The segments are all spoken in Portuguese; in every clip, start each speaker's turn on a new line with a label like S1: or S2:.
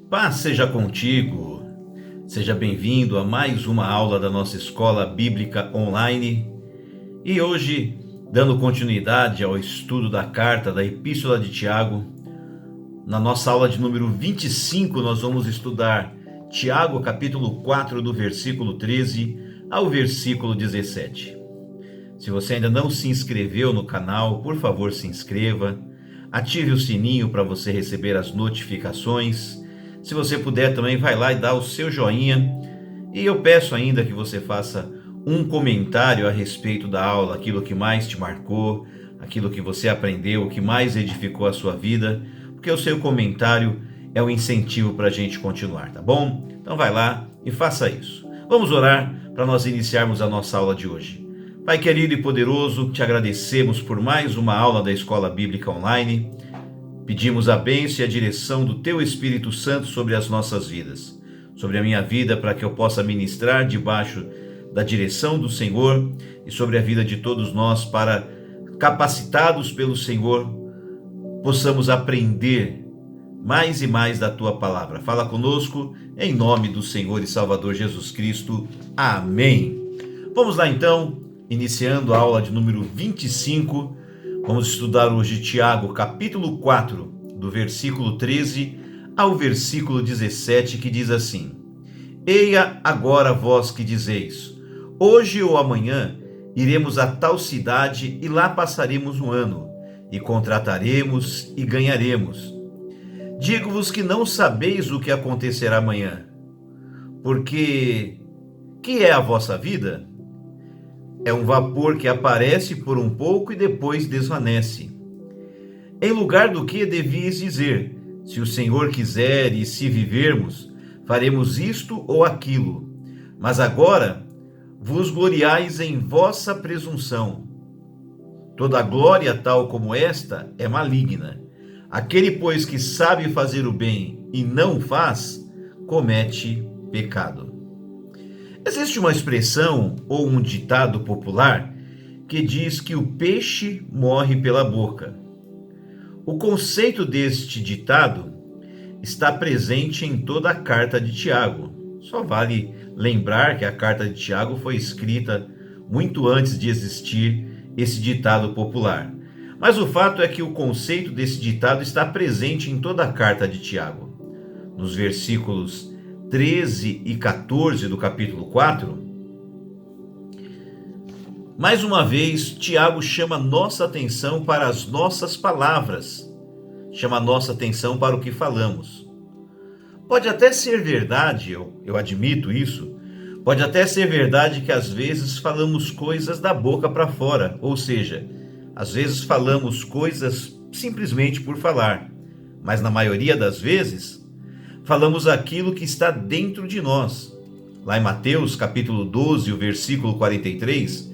S1: Paz seja contigo, seja bem-vindo a mais uma aula da nossa Escola Bíblica Online. E hoje, dando continuidade ao estudo da carta da Epístola de Tiago, na nossa aula de número 25, nós vamos estudar Tiago, capítulo 4, do versículo 13 ao versículo 17. Se você ainda não se inscreveu no canal, por favor se inscreva, ative o sininho para você receber as notificações. Se você puder também, vai lá e dá o seu joinha. E eu peço ainda que você faça um comentário a respeito da aula, aquilo que mais te marcou, aquilo que você aprendeu, o que mais edificou a sua vida, porque o seu comentário é um incentivo para a gente continuar, tá bom? Então vai lá e faça isso. Vamos orar para nós iniciarmos a nossa aula de hoje. Pai querido e poderoso, te agradecemos por mais uma aula da Escola Bíblica Online. Pedimos a bênção e a direção do Teu Espírito Santo sobre as nossas vidas, sobre a minha vida, para que eu possa ministrar debaixo da direção do Senhor e sobre a vida de todos nós, para, capacitados pelo Senhor, possamos aprender mais e mais da Tua Palavra. Fala conosco, em nome do Senhor e Salvador Jesus Cristo. Amém. Vamos lá então, iniciando a aula de número 25, vamos estudar hoje Tiago, capítulo 4, do versículo 13 ao versículo 17, que diz assim: Eia agora vós que dizeis, hoje ou amanhã iremos a tal cidade e lá passaremos um ano, e contrataremos e ganharemos. Digo-vos que não sabeis o que acontecerá amanhã, porque que é a vossa vida? É um vapor que aparece por um pouco e depois desvanece. Em lugar do que devias dizer, se o Senhor quiser e se vivermos, faremos isto ou aquilo. Mas agora vos gloriais em vossa presunção. Toda glória tal como esta é maligna. Aquele, pois, que sabe fazer o bem e não faz, comete pecado. Existe uma expressão ou um ditado popular que diz que o peixe morre pela boca. O conceito deste ditado está presente em toda a carta de Tiago. Só vale lembrar que a carta de Tiago foi escrita muito antes de existir esse ditado popular. Mas o fato é que o conceito desse ditado está presente em toda a carta de Tiago. Nos versículos 13 e 14 do capítulo 4, mais uma vez, Tiago chama nossa atenção para as nossas palavras, chama nossa atenção para o que falamos. Pode até ser verdade, eu admito isso, pode até ser verdade que às vezes falamos coisas da boca para fora, ou seja, às vezes falamos coisas simplesmente por falar, mas na maioria das vezes, falamos aquilo que está dentro de nós. Lá em Mateus, capítulo 12, o versículo 43,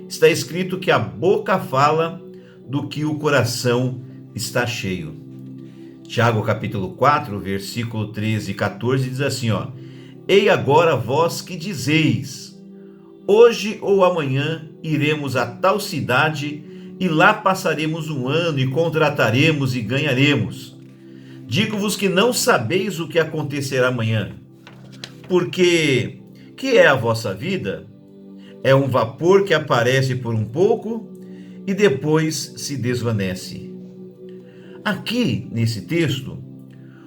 S1: está escrito que a boca fala do que o coração está cheio. Tiago, capítulo 4, versículo 13 e 14, diz assim, Ei agora vós que dizeis, hoje ou amanhã iremos a tal cidade e lá passaremos um ano e contrataremos e ganharemos. Digo-vos que não sabeis o que acontecerá amanhã, porque que é a vossa vida? É um vapor que aparece por um pouco e depois se desvanece. Aqui, nesse texto,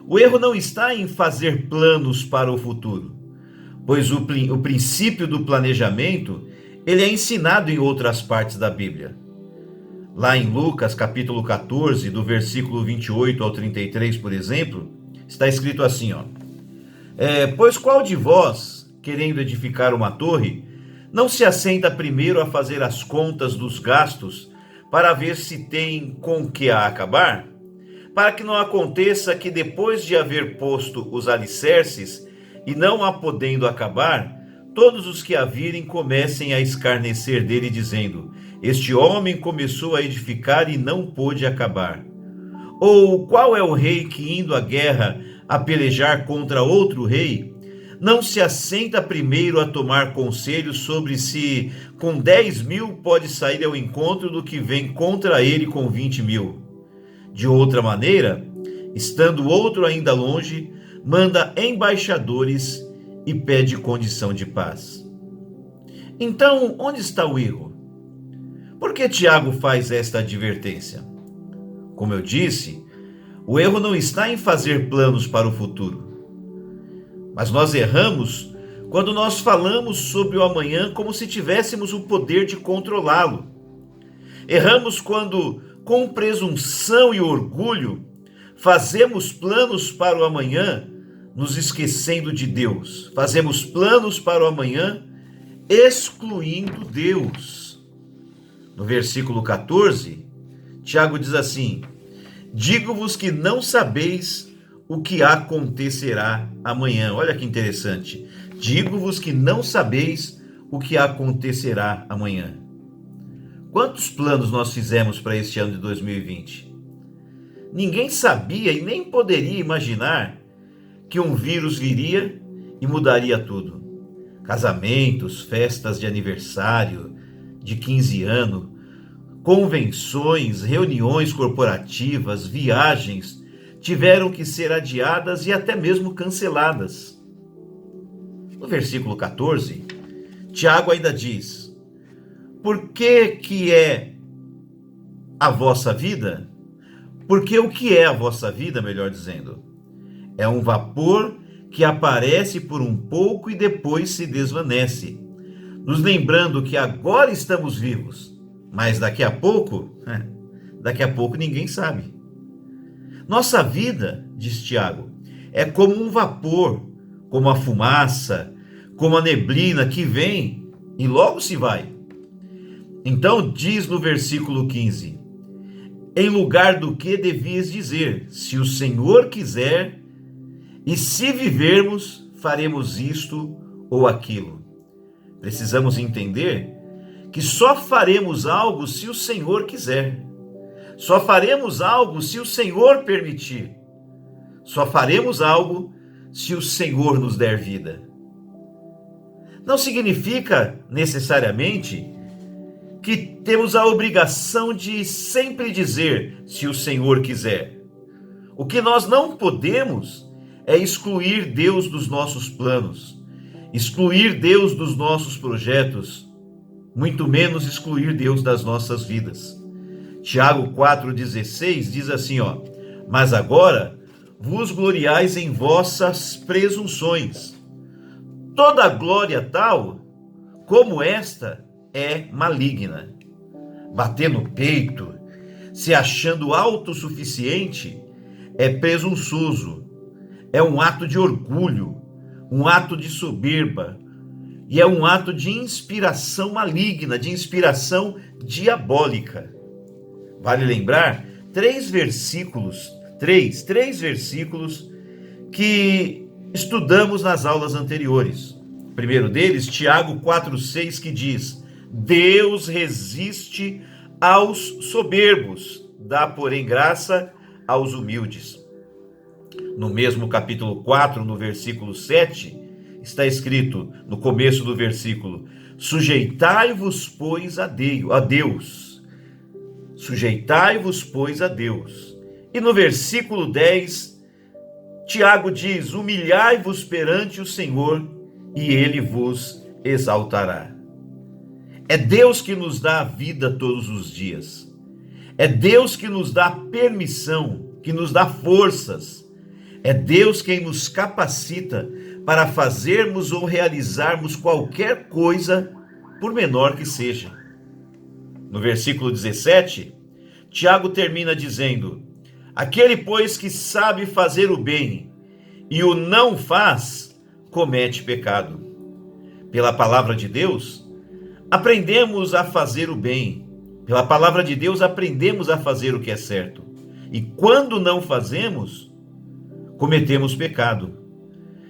S1: o erro não está em fazer planos para o futuro, pois o princípio do planejamento, ele é ensinado em outras partes da Bíblia. Lá em Lucas, capítulo 14, do versículo 28 ao 33, por exemplo, está escrito assim, Pois qual de vós, querendo edificar uma torre, não se assenta primeiro a fazer as contas dos gastos, para ver se tem com que a acabar? Para que não aconteça que depois de haver posto os alicerces, e não a podendo acabar, todos os que a virem comecem a escarnecer dele, dizendo, este homem começou a edificar e não pôde acabar. Ou qual é o rei que, indo à guerra a pelejar contra outro rei, não se assenta primeiro a tomar conselho sobre se com 10.000 pode sair ao encontro do que vem contra ele com 20.000? De outra maneira, estando outro ainda longe, manda embaixadores e pede condição de paz. Então, onde está o erro? Por que Tiago faz esta advertência? Como eu disse, o erro não está em fazer planos para o futuro. Mas nós erramos quando nós falamos sobre o amanhã como se tivéssemos o poder de controlá-lo. Erramos quando, com presunção e orgulho, fazemos planos para o amanhã, nos esquecendo de Deus. Fazemos planos para o amanhã, excluindo Deus. No versículo 14, Tiago diz assim: digo-vos que não sabeis o que acontecerá amanhã. Olha que interessante. Digo-vos que não sabeis o que acontecerá amanhã. Quantos planos nós fizemos para este ano de 2020? Ninguém sabia e nem poderia imaginar que um vírus viria e mudaria tudo. Casamentos, festas de aniversário, de 15 anos, convenções, reuniões corporativas, viagens tiveram que ser adiadas e até mesmo canceladas. No versículo 14, Tiago ainda diz: por que é a vossa vida? Porque o que é a vossa vida, melhor dizendo? É um vapor que aparece por um pouco e depois se desvanece, nos lembrando que agora estamos vivos, mas daqui a pouco ninguém sabe. Nossa vida, diz Tiago, é como um vapor, como a fumaça, como a neblina que vem e logo se vai. Então diz no versículo 15: em lugar do que devias dizer, se o Senhor quiser, e se vivermos, faremos isto ou aquilo. Precisamos entender que só faremos algo se o Senhor quiser. Só faremos algo se o Senhor permitir. Só faremos algo se o Senhor nos der vida. Não significa necessariamente que temos a obrigação de sempre dizer se o Senhor quiser. O que nós não podemos é excluir Deus dos nossos planos, excluir Deus dos nossos projetos, muito menos excluir Deus das nossas vidas. Tiago 4,16 diz assim, mas agora vos gloriais em vossas presunções. Toda glória tal como esta é maligna. Bater no peito, se achando autossuficiente, é presunçoso, é um ato de orgulho, um ato de soberba, e é um ato de inspiração maligna, de inspiração diabólica. Vale lembrar três versículos que estudamos nas aulas anteriores. O primeiro deles, Tiago 4,6, que diz: Deus resiste aos soberbos, dá, porém, graça aos humildes. No mesmo capítulo 4, no versículo 7, está escrito, no começo do versículo: sujeitai-vos, pois, a Deus. Sujeitai-vos, pois, a Deus. E no versículo 10, Tiago diz: humilhai-vos perante o Senhor, e ele vos exaltará. É Deus que nos dá a vida todos os dias. É Deus que nos dá permissão, que nos dá forças. É Deus quem nos capacita para fazermos ou realizarmos qualquer coisa, por menor que seja. No versículo 17, Tiago termina dizendo: aquele, pois, que sabe fazer o bem e o não faz, comete pecado. Pela palavra de Deus, aprendemos a fazer o bem. Pela palavra de Deus, aprendemos a fazer o que é certo. E quando não fazemos, cometemos pecado.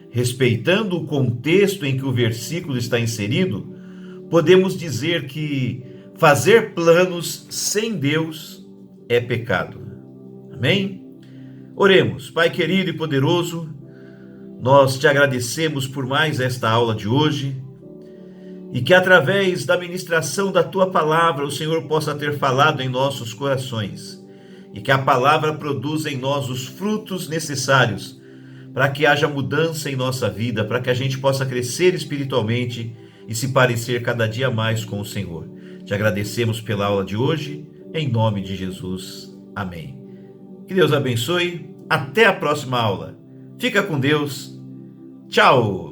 S1: Respeitando o contexto em que o versículo está inserido, podemos dizer que fazer planos sem Deus é pecado. Amém? Oremos. Pai querido e poderoso, nós te agradecemos por mais esta aula de hoje, e que através da ministração da tua palavra o Senhor possa ter falado em nossos corações, e que a palavra produza em nós os frutos necessários para que haja mudança em nossa vida, para que a gente possa crescer espiritualmente e se parecer cada dia mais com o Senhor. Te agradecemos pela aula de hoje, em nome de Jesus. Amém. Que Deus abençoe. Até a próxima aula. Fica com Deus. Tchau!